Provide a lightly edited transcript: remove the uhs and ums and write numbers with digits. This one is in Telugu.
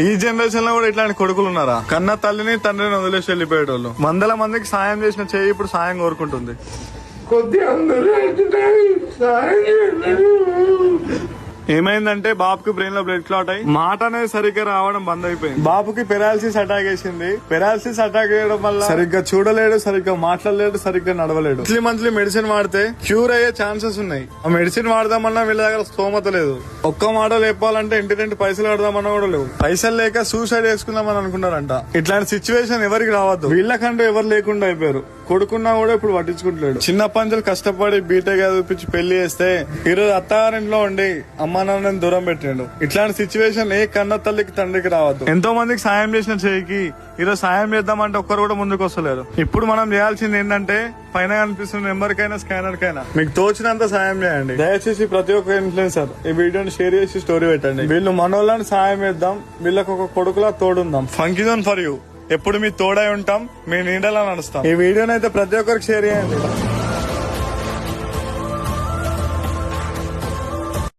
ఈ జనరేషన్ లో కూడా ఇట్లాంటి కొడుకులు ఉన్నారా? కన్న తల్లిని తండ్రిని వదిలేసి వెళ్ళిపోయేటోళ్ళు. వందల మందికి సాయం చేసిన చేయి ఇప్పుడు సాయం కోరుకుంటుంది. ఏమైందంటే బాబుకి బ్రెయిన్ లో బ్లడ్ క్లాట్ అయ్యి మాట అనేది సరిగ్గా రావడం బంద్ అయిపోయింది. బాబుకి పెరాలసిస్ అటాక్ వేసింది. పెరాలసిస్ అటాక్ వేయడం వల్ల సరిగ్గా చూడలేడు, సరిగ్గా మాట్లాడలేడు, సరిగ్గా నడవలేడు. మంత్లీ మెడిసిన్ వాడితే క్యూర్ అయ్యే ఛాన్సెస్ ఉన్నాయి. ఆ మెడిసిన్ వాడదామన్నా వీళ్ళ దగ్గర స్తోమత లేదు. ఒక్క మాట లేపాలంటే ఇంటి పైసలు కడదామన్నా కూడా లేవు. పైసలు లేక సూసైడ్ చేసుకుందామని అనుకున్నారంట. ఇట్లాంటి సిచ్యువేషన్ ఎవరికి రావద్దు. వీళ్ళకంటూ ఎవరు లేకుండా అయిపోయారు. కొడుకున్నా కూడా ఇప్పుడు పట్టించుకుంటలేడు. చిన్న పంచులు కష్టపడి బీటెక్ చదివించి పెళ్లి చేస్తే ఈరోజు అత్తారింట్లో ఉండి అమ్మా నాన్నని దూరం పెట్టాడు. ఇట్లాంటి సిచ్యువేషన్ ఏ కన్న తల్లికి తండ్రికి రావద్దు. ఎంతో మందికి సాయం చేసిన చేయికి ఈరోజు సాయం చేద్దామంటే ఒక్కరు కూడా ముందుకు వస్తలేరు. ఇప్పుడు మనం చేయాల్సింది ఏంటంటే పైన కనిపిస్తున్న నెంబర్ కైనా స్కానర్ కైనా మీకు తోచినంత సాయం చేయండి. దయచేసి ప్రతి ఒక్క ఇన్ఫ్లుయెన్సర్ ఈ వీడియోని షేర్ చేసి స్టోరీ పెట్టండి. వీళ్ళు మనోళ్ళని సాయం చేద్దాం. వీళ్ళకి ఒక కొడుకులా తోడుందాం. Funky zone for you. ఎప్పుడు మీ తోడై ఉంటాం, మీ నీడలా నడుస్తాం. ఈ వీడియోని అయితే ప్రతి ఒక్కరికి షేర్ చేయండి.